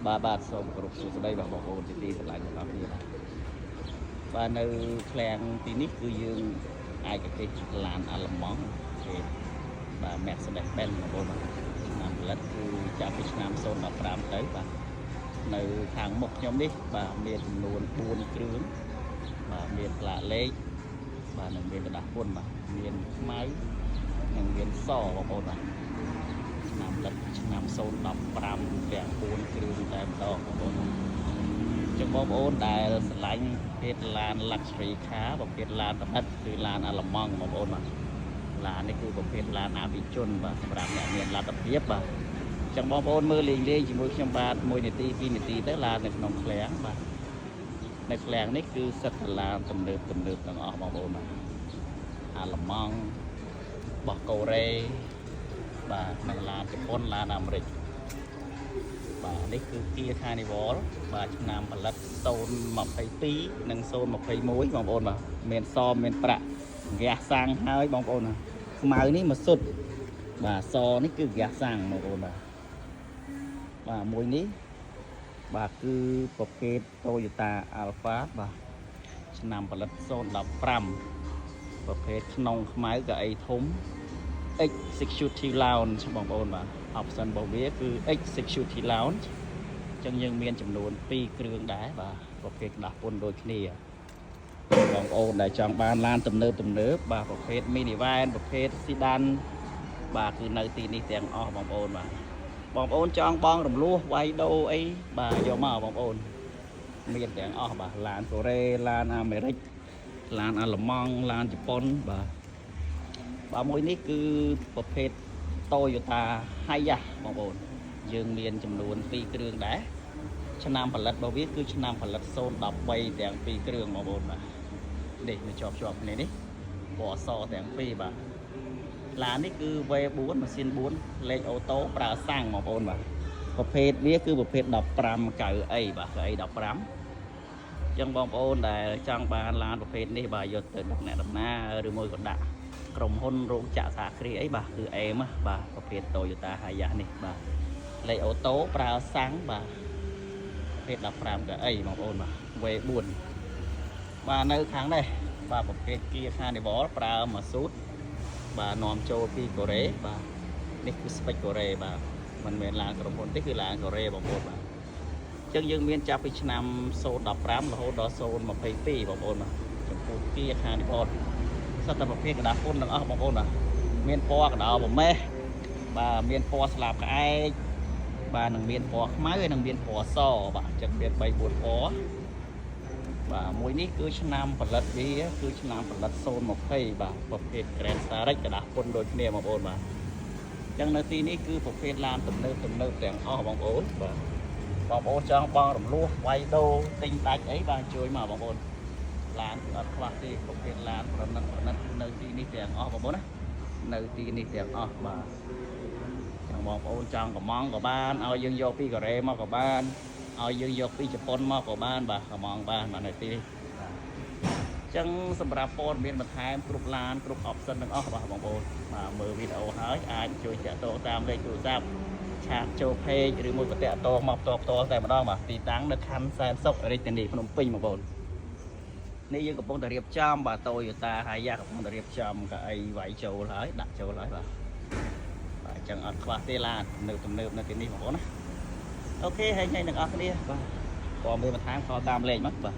បាទសូមគោរពសួស្តីបងប្អូនជាទីស្រឡាញ់របស់គ្នាបាទនៅឃ្លាំងទីនេះគឺយើងឯកទេសឡានអាឡឺម៉ង់គេបាទ Mercedes Benz បងប្អូនឆ្នាំផលិតគឺចាប់ពីឆ្នាំ015ទៅបាទនៅខាងមុខខ្ញុំនេះបាទមានចំនួន4គ្រឿងបាទមានផ្លាកលេខបាទនិងមានក្រដាសពុនបាទមានខ្មៅនិងមានសបងប្អូនបាទឆ្នាំផលិតឆ្នាំ015ទាំង4គ្រឿងតែម្ដងបងប្អូនចឹងបងប្អូនដែលស្រឡាញ់ភេទឡាន Luxury Car ប្រភេទឡានតំណិតគឺឡានអាឡឺម៉ង់បងប្អូនបាទឡាននេះគឺប្រភេទឡានអភិជនបាទសម្រាប់អ្នកមានលទ្ធភាពបាទចឹងបងប្អូនមើលលេងជាមួយខ្ញុំបាទ1នាទី2នាទីទៅឡាននៅក្នុងឃ្លាំងបាទនៅឃ្លាំងនេះគឺសិតតែឡានទំនើបទាំងអស់បងប្អូនបាទអាឡឺម៉ង់របស់កូរ៉េបាទនិងឡានជប៉ុនឡានអាមេរិកបាទនេះគឺ Kia Carnival បាទឆ្នាំផលិត022និង021បងប្អូនបាទមានសមមានប្រាក់ហ្គាសសាំងហើយបងប្អូនណាខ្មៅនេះមកសុទ្ធបាទសនេះគឺហ្គាសសាំងបងប្អូនបាទមួយនេះបាទគឺប្រភេទ Toyota Alphard បាទឆ្នាំផលិត015ប្រភេទក្នុងខ្មៅកៅអីធំ Executive Lounge បងប្អូនបាទ option របស់វាគឺ Executive Lounge អញ្ចឹងយើងមានចំនួន2គ្រឿងដែរបាទប្រភេទក្តាស់ពុនដូចគ្នាបងប្អូនដែលចង់បានឡានទំនើបបាទប្រភេទ minivan ប្រភេទ sedan បាទគឺនៅទីនេះទាំងអស់បងប្អូនបាទបងប្អូនចង់បងរំលោះវាយដូរអីបាទយកមកបងប្អូនមានទាំងអស់បាទឡានកូរ៉េឡានអាមេរិកឡានអាឡឺម៉ង់ឡានជប៉ុនបាទមួយនេះគឺប្រភេទ Toyota Hiace បងប្អូនយើងមានចំនួន2គ្រឿងដែរឆ្នាំផលិតរបស់វាគឺឆ្នាំផលិត013ទាំង2គ្រឿងបងប្អូនបាទនេះវាជាប់គ្នានេះពណ៌សទាំងពីរបាទឡាននេះគឺ V4 ម៉ាស៊ីន4លេខអូតូប្រើសាំងបងប្អូនបាទប្រភេទវាគឺប្រភេទ15កៅអីបាទកៅអី15អញ្ចឹងបងប្អូនដែលចង់បានឡានប្រភេទនេះបាទយកទៅដឹកអ្នកដំណើរឬមួយក៏ដាក់ក្រុមហ៊ុនរោងចក្រសហគ្រាសអីបាទគឺអេមបាទប្រភេទ Toyota Hiace នេះបាទលេខអូតូប្រើសាំងបាទប្រភេទ15កៅអីបងប្អូនបាទ V4 បាទនៅខាងនេះបាទប្រភេទ Kia Carnival ប្រើម៉ាស៊ូតបាទនាំចូលពីកូរ៉េបាទនេះគឺស្ពេចកូរ៉េបាទមិនមែនឡានក្រុមហ៊ុនទេគឺឡានកូរ៉េបងប្អូនបាទអញ្ចឹងយើងមានចាប់ពីឆ្នាំ015រហូតដល់022បងប្អូនបាទចំពោះ Kia Carnival សិតតែប្រភេទក្តារពុនទាំងអស់បងប្អូនបាទមានពណ៌កដោប្រមេះបាទមានពណ៌ស្លាបក្អែកបាទនឹងមានពណ៌ខ្មៅហើយនឹងមានពណ៌សបាទអញ្ចឹងមាន3 4ពណ៌បាទមួយនេះគឺឆ្នាំផលិតវាគឺឆ្នាំផលិត020បាទប្រភេទ Grand Starex ក្តារពុនដូចគ្នាបងប្អូនបាទអញ្ចឹងនៅទីនេះគឺប្រភេទឡានទំនើបទាំងអស់បងប្អូនបាទបងប្អូនចង់បងរំលោះវាយដូរទិញដាច់អីបាទជួយមកបងប្អូនឡានគឺអត់ខ្វះទេប្រភេទឡានប្រណិតនៅទីនេះទាំងអស់បងប្អូនណានៅទីនេះទាំងអស់បាទចឹងបងប្អូនចង់កំងក៏បានឲ្យយើងយកពីកូរ៉េមកក៏បានឲ្យយើងយកពីជប៉ុនមកក៏បានបាទកំងបាននៅទីនេះអញ្ចឹងសម្រាប់ព័ត៌មានបន្ថែមគ្រប់ឡានគ្រប់ option ទាំងអស់បាទបងប្អូនបាទមើលវីដេអូហើយអាចជួយតាក់ទងតាមលេខទូរស័ព្ទឆាតចូល page ឬមួយក៏តាក់ទងមកផ្ទាល់តែម្ដងបាទទីតាំងនៅខណ្ឌសែនសុខរាជធានីភ្នំពេញបងប្អូននេះយើងកំពុងតែរៀបចំបាទ Toyota Hiace កំពុងតែរៀបចំកៅអីវាយចូលហើយដាក់ចូលហើយបាទអញ្ចឹងអត់ខ្វះទេឡានទំនើបនៅទីនេះបងប្អូនណាអូខេហើយអ្នកទាំងអស់គ្នាបាទព័ត៌មានបន្ថែមខលតាមលេខមកបាទ